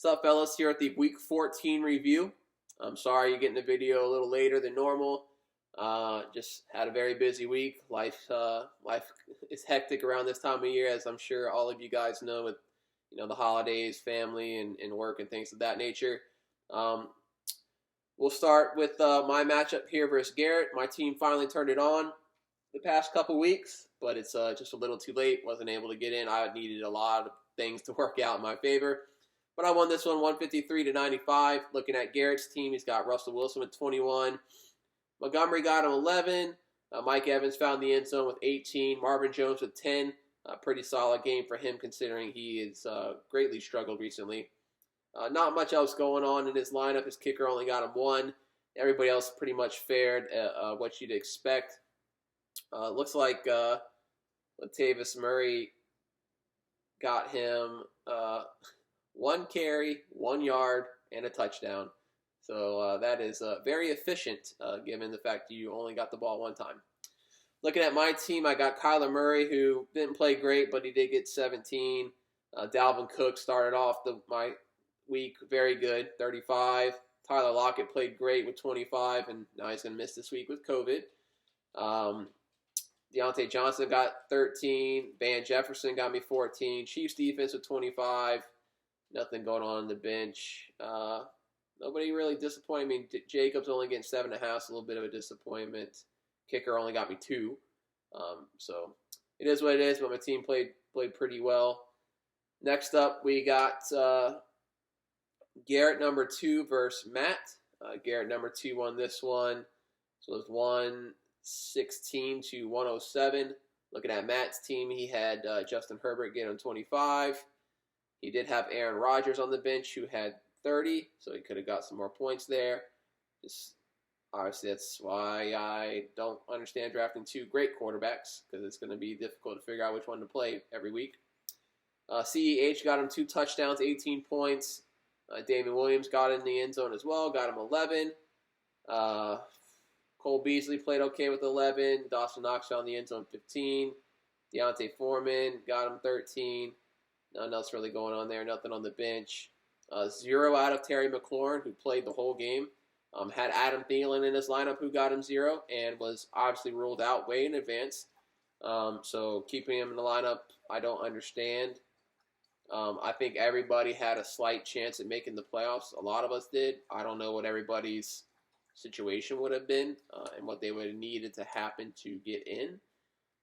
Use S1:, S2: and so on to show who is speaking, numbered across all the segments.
S1: What's up, fellas? Here at the Week 14 review. I'm sorry you're getting the video a little later than normal. Just had a very busy week. Life is hectic around this time of year, as I'm sure all of you guys know, with the holidays, family, and work and things of that nature. We'll start with my matchup here versus Garrett. My team finally turned it on the past couple weeks, but it's just a little too late. Wasn't able to get in. I needed a lot of things to work out in my favor. But I won this one 153-95. Looking at Garrett's team, he's got Russell Wilson with 21. Montgomery got him 11. Mike Evans found the end zone with 18. Marvin Jones with 10. Pretty solid game for him considering he has greatly struggled recently. Not much else going on in his lineup. His kicker only got him 1. Everybody else pretty much fared what you'd expect. Looks like Latavius Murray got him 1 carry, 1 yard, and a touchdown. So that is very efficient given the fact that you only got the ball 1 time. Looking at my team, I got Kyler Murray, who didn't play great, but he did get 17. Dalvin Cook started off my week very good, 35. Tyler Lockett played great with 25, and now he's going to miss this week with COVID. Deontay Johnson got 13. Van Jefferson got me 14. Chiefs defense with 25. Nothing going on the bench. Nobody really disappointed. I mean, Jacobs only getting 7.5, a little bit of a disappointment. Kicker only got me 2. So it is what it is, but my team played pretty well. Next up, we got Garrett number 2 versus Matt. Garrett number 2 won this one. So it was 116-107. Looking at Matt's team, he had Justin Herbert get him 25. He did have Aaron Rodgers on the bench, who had 30, so he could have got some more points there. Just obviously, that's why I don't understand drafting 2 great quarterbacks, because it's going to be difficult to figure out which one to play every week. CEH got him 2 touchdowns, 18 points. Damon Williams got in the end zone as well, got him 11. Cole Beasley played okay with 11. Dawson Knox found the end zone 15. Deontay Foreman got him 13. Nothing else really going on there. Nothing on the bench. 0 out of Terry McLaurin, who played the whole game. Had Adam Thielen in his lineup, who got him 0, and was obviously ruled out way in advance. So keeping him in the lineup, I don't understand. I think everybody had a slight chance at making the playoffs. A lot of us did. I don't know what everybody's situation would have been and what they would have needed to happen to get in.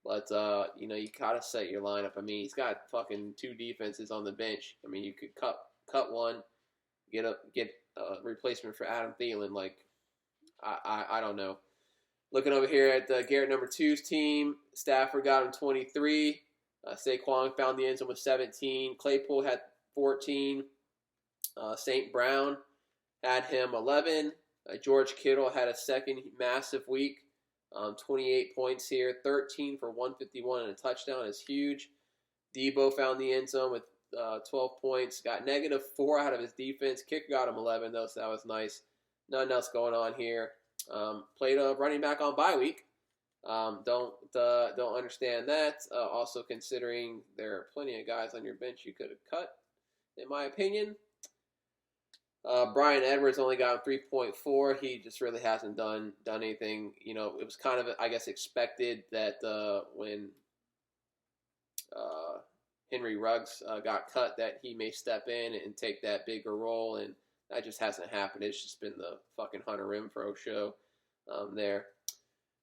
S1: But, you gotta set your lineup. I mean, he's got fucking 2 defenses on the bench. I mean, you could cut one, get a replacement for Adam Thielen. Like, I don't know. Looking over here at Garrett number 2's team, Stafford got him 23. Saquon found the end zone with 17. Claypool had 14. St. Brown had him 11. George Kittle had a second massive week. 28 points here, 13 for 151 and a touchdown is huge. Debo found the end zone with 12 points. Got -4 out of his defense. Kicker got him 11 though, so that was nice. Nothing else going on here. Played a running back on bye week. Don't understand that. Also considering there are plenty of guys on your bench you could have cut, in my opinion. Brian Edwards only got 3.4. He just really hasn't done anything. It was kind of, I guess, expected that when Henry Ruggs got cut, that he may step in and take that bigger role, and that just hasn't happened. It's just been the fucking Hunter Renfrow show there.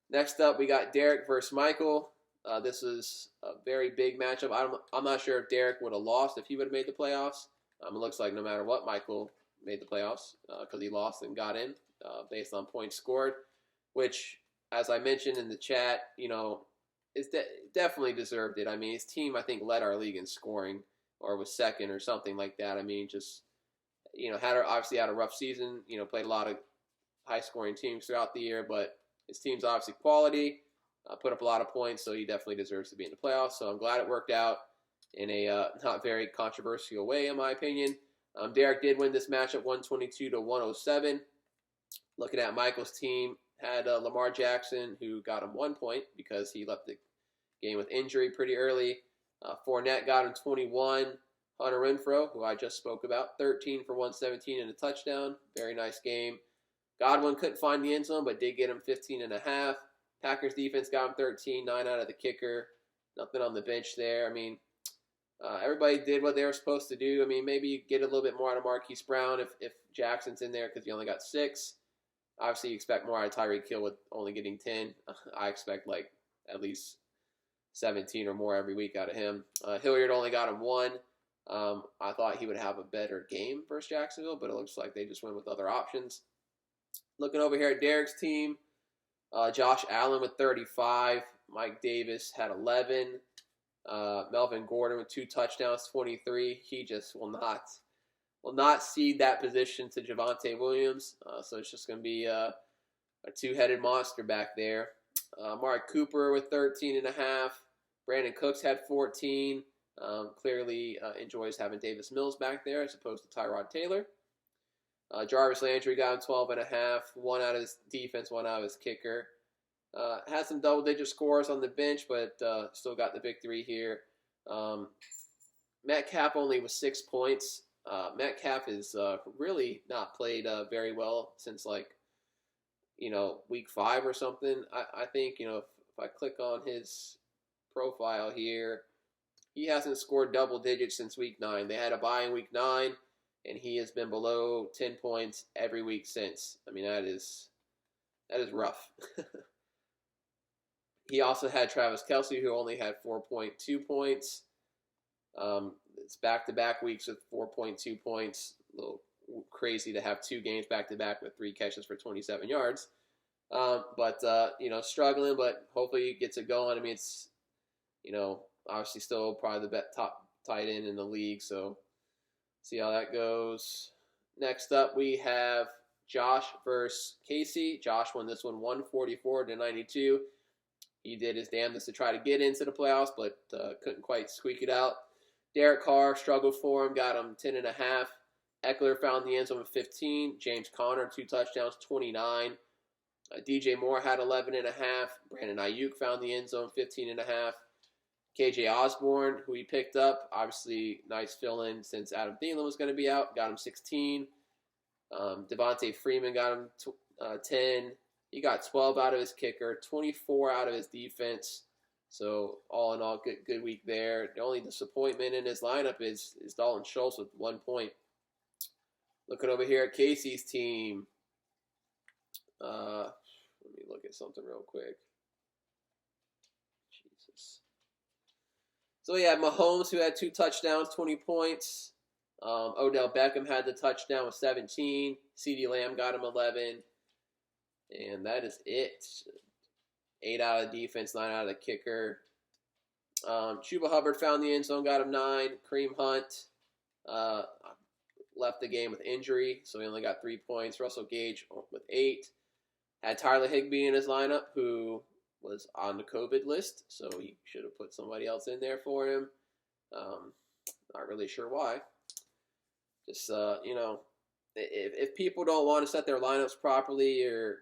S1: Next up, we got Derek versus Michael. This is a very big matchup. I'm not sure if Derek would have lost if he would have made the playoffs. It looks like no matter what, Michael made the playoffs because he lost and got in based on points scored, which, as I mentioned in the chat, is definitely deserved it. I mean, his team, I think, led our league in scoring or was second or something like that. I mean, just, obviously had a rough season, played a lot of high-scoring teams throughout the year, but his team's obviously quality, put up a lot of points, so he definitely deserves to be in the playoffs. So I'm glad it worked out in a not very controversial way, in my opinion. Derek did win this matchup 122-107. Looking at Michael's team, had Lamar Jackson, who got him 1 point because he left the game with injury pretty early. Fournette got him 21. Hunter Renfrow, who I just spoke about, 13 for 117 and a touchdown. Very nice game. Godwin couldn't find the end zone, but did get him 15 and a half. Packers defense got him 13, 9 out of the kicker. Nothing on the bench there. I mean, everybody did what they were supposed to do. I mean, maybe you get a little bit more out of Marquise Brown if Jackson's in there because he only got 6. Obviously, you expect more out of Tyreek Hill with only getting 10. I expect like at least 17 or more every week out of him. Hilliard only got him 1. I thought he would have a better game versus Jacksonville, but it looks like they just went with other options. Looking over here at Derek's team, Josh Allen with 35. Mike Davis had 11. Melvin Gordon with 2 touchdowns, 23. He just will not cede that position to Javonte Williams. So it's just going to be a two-headed monster back there. Mark Cooper with 13 and a half. Brandon Cooks had 14. Clearly enjoys having Davis Mills back there as opposed to Tyrod Taylor. Jarvis Landry got him 12 and a half. 1 out of his defense, 1 out of his kicker. Had some double-digit scores on the bench, but still got the victory here. Metcalf only was 6 points. Metcalf is really not played very well since week 5 or something. I think if I click on his profile here, he hasn't scored double digits since week 9. They had a bye in week 9, and he has been below 10 points every week since. I mean, that is rough. He also had Travis Kelce, who only had 4.2 points. It's back-to-back weeks with 4.2 points. A little crazy to have 2 games back-to-back with 3 catches for 27 yards. But struggling, but hopefully he gets it going. I mean, it's, obviously still probably the top tight end in the league, so see how that goes. Next up, we have Josh versus Casey. Josh won this one 144-92. He did his damnedest to try to get into the playoffs, but couldn't quite squeak it out. Derek Carr struggled for him, got him 10 and a half. Eckler found the end zone with 15. James Conner, 2 touchdowns, 29. DJ Moore had 11 and a half. Brandon Ayuk found the end zone, 15 and a half. KJ Osborne, who he picked up, obviously nice fill-in since Adam Thielen was going to be out, got him 16. Devontae Freeman got him 10. He got 12 out of his kicker, 24 out of his defense. So all in all, good week there. The only disappointment in his lineup is Dalton Schultz with 1 point. Looking over here at Casey's team. Let me look at something real quick. Jesus. So yeah, Mahomes, who had 2 touchdowns, 20 points. Odell Beckham had the touchdown with 17. CeeDee Lamb got him 11. And that is it. 8 out of the defense, 9 out of the kicker. Chuba Hubbard found the end zone, got him 9. Kareem Hunt left the game with injury, so he only got 3 points. Russell Gage with 8. Had Tyler Higbee in his lineup, who was on the COVID list, so he should have put somebody else in there for him. Not really sure why. Just, if people don't want to set their lineups properly or,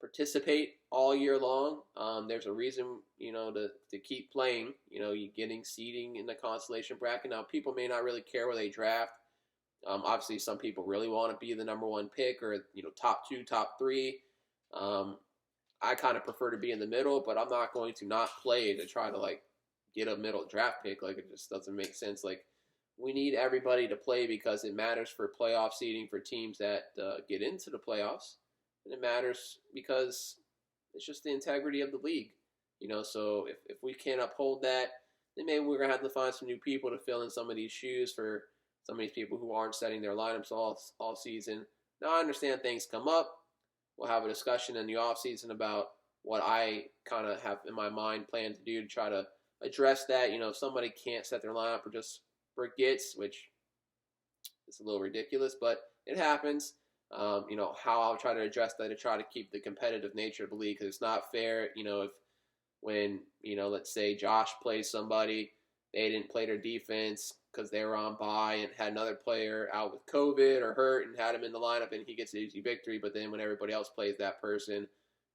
S1: participate all year long, there's a reason, to keep playing. You getting seeding in the consolation bracket. Now, people may not really care where they draft. Obviously, some people really want to be the number 1 pick or, top 2, top 3. I kind of prefer to be in the middle, but I'm not going to not play to try to, get a middle draft pick. It just doesn't make sense. We need everybody to play because it matters for playoff seeding for teams that get into the playoffs. And it matters because it's just the integrity of the league. So if we can't uphold that, then maybe we're going to have to find some new people to fill in some of these shoes for some of these people who aren't setting their lineups all season. Now, I understand things come up. We'll have a discussion in the offseason about what I kind of have in my mind planned to do to try to address that. If somebody can't set their lineup or just forgets, which is a little ridiculous, but it happens. How I'll try to address that to try to keep the competitive nature of the league, because it's not fair, if when, let's say Josh plays somebody, they didn't play their defense because they were on bye and had another player out with COVID or hurt and had him in the lineup and he gets an easy victory, but then when everybody else plays that person,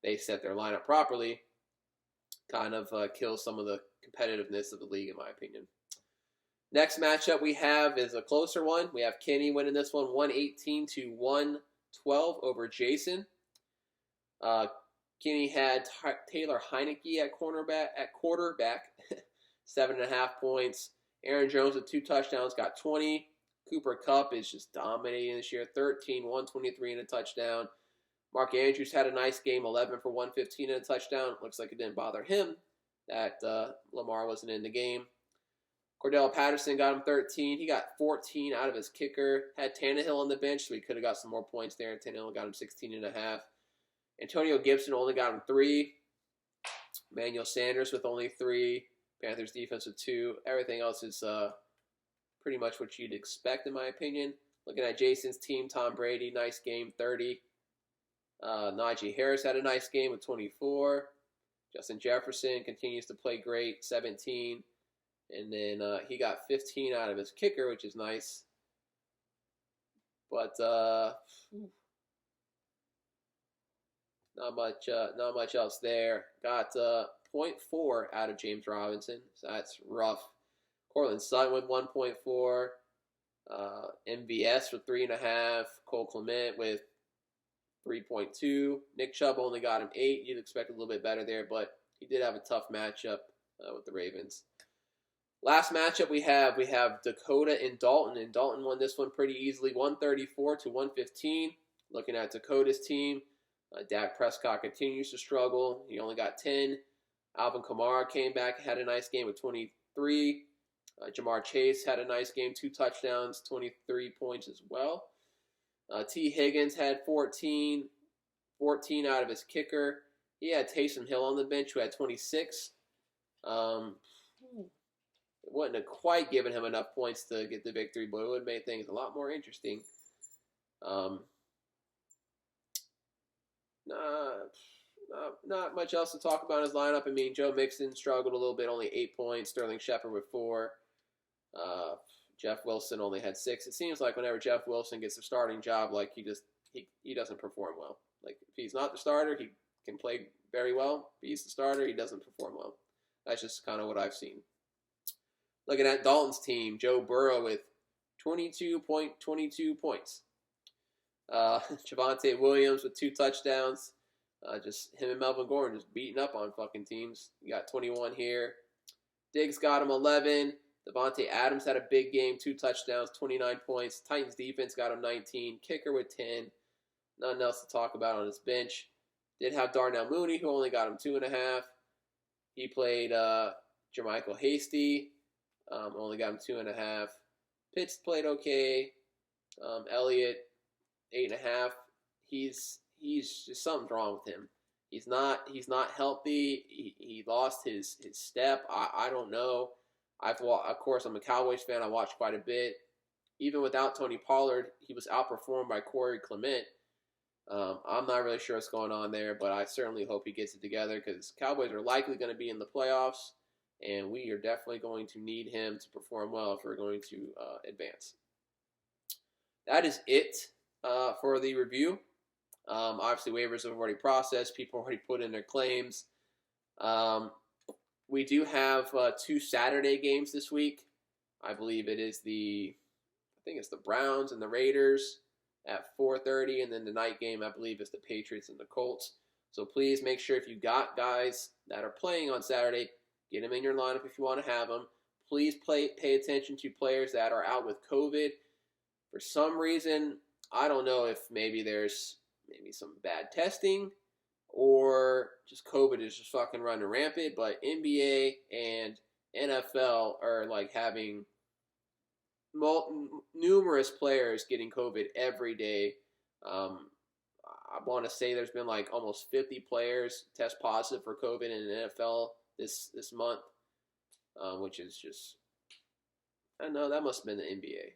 S1: they set their lineup properly, kind of kills some of the competitiveness of the league, in my opinion. Next matchup we have is a closer one. We have Kenny winning this one 118 to 112 over Jason. Kenny had Taylor Heineke at quarterback, 7.5 points. Aaron Jones with 2 touchdowns, got 20. Cooper Kupp is just dominating this year, 13, 123 and a touchdown. Mark Andrews had a nice game, 11 for 115 and a touchdown. Looks like it didn't bother him that Lamar wasn't in the game. Cordell Patterson got him 13. He got 14 out of his kicker. Had Tannehill on the bench, so he could have got some more points there. Tannehill got him 16.5. Antonio Gibson only got him 3. Emmanuel Sanders with only 3. Panthers defense with 2. Everything else is pretty much what you'd expect, in my opinion. Looking at Jason's team, Tom Brady, nice game, 30. Najee Harris had a nice game with 24. Justin Jefferson continues to play great, 17. And then he got 15 out of his kicker, which is nice. But not much else there. Got 0.4 out of James Robinson, so that's rough. Cortland Sutton with 1.4. MVS with 3.5. Cole Clement with 3.2. Nick Chubb only got him 8. You'd expect a little bit better there, but he did have a tough matchup with the Ravens. Last matchup we have Dakota and Dalton won this one pretty easily, 134 to 115. Looking at Dakota's team, Dak Prescott continues to struggle. He only got 10. Alvin Kamara came back, had a nice game with 23. Jamar Chase had a nice game, 2 touchdowns, 23 points as well. T. Higgins had 14 out of his kicker. He had Taysom Hill on the bench, who had 26. It wouldn't have quite given him enough points to get the victory, but it would have made things a lot more interesting. Not much else to talk about in his lineup. I mean, Joe Mixon struggled a little bit, only 8 points. Sterling Shepard with 4. Jeff Wilson only had 6. It seems like whenever Jeff Wilson gets a starting job, like he doesn't perform well. Like if he's not the starter, he can play very well. If he's the starter, he doesn't perform well. That's just kind of what I've seen. Looking at Dalton's team, Joe Burrow with 22 points. Javonte Williams with 2 touchdowns. Just him and Melvin Gordon just beating up on fucking teams. You got 21 here. Diggs got him 11. Devontae Adams had a big game, 2 touchdowns, 29 points. Titans defense got him 19. Kicker with 10. Nothing else to talk about on his bench. Did have Darnell Mooney, who only got him 2.5. He played Jermichael Hasty. Only got him 2.5. Pitts played okay. Elliott, 8.5. He's just something's wrong with him. He's not healthy. He lost his step. I don't know. Of course, I'm a Cowboys fan. I watched quite a bit. Even without Tony Pollard, he was outperformed by Corey Clement. I'm not really sure what's going on there, but I certainly hope he gets it together because Cowboys are likely going to be in the playoffs, and we are definitely going to need him to perform well if we're going to advance. That is it for the review. Obviously, waivers have already processed. People already put in their claims. We do have 2 Saturday games this week. I believe it is the Browns and the Raiders at 4:30, and then the night game, I believe, is the Patriots and the Colts. So please make sure if you got guys that are playing on Saturday, get them in your lineup if you want to have them. Please pay attention to players that are out with COVID. For some reason, I don't know if maybe there's some bad testing or just COVID is just fucking running rampant, but NBA and NFL are like having numerous players getting COVID every day. I want to say there's been like almost 50 players test positive for COVID in the NFL this month, which is just, I don't know, that must have been the NBA.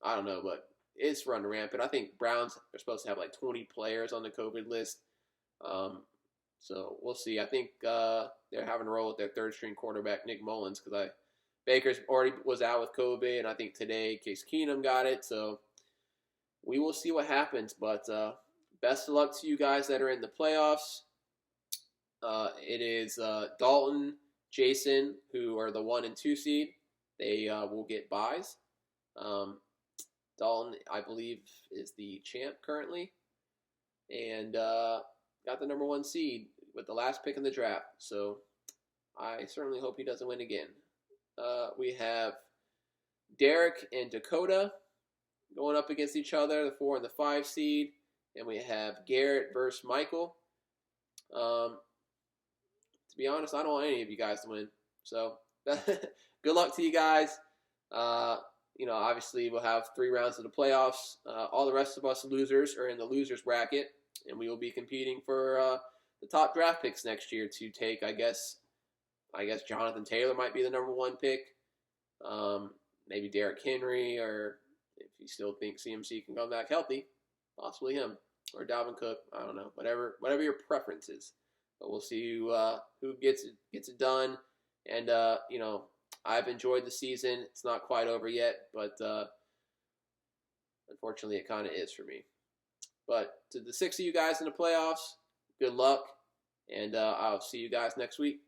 S1: I don't know, but it's running rampant. I think Browns are supposed to have like 20 players on the COVID list. So we'll see. I think they're having a roll with their third-string quarterback, Nick Mullins, because Baker's already was out with COVID, and I think today Case Keenum got it. So we will see what happens. But best of luck to you guys that are in the playoffs. It is Dalton, Jason, who are the 1 and 2 seed. they will get buys. Dalton, I believe, is the champ currently, and got the number 1 seed with the last pick in the draft. So I certainly hope he doesn't win again. We have Derek and Dakota going up against each other, the 4 and the 5 seed, and we have Garrett versus Michael. To be honest, I don't want any of you guys to win. So good luck to you guys. Obviously we'll have 3 rounds of the playoffs. All the rest of us losers are in the losers bracket, and we will be competing for the top draft picks next year to take, I guess Jonathan Taylor might be the number 1 pick. Maybe Derrick Henry, or if you still think CMC can come back healthy, possibly him, or Dalvin Cook. I don't know, whatever your preference is. But we'll see who gets it done. And I've enjoyed the season. It's not quite over yet, but unfortunately, it kind of is for me. But to the 6 of you guys in the playoffs, good luck, and I'll see you guys next week.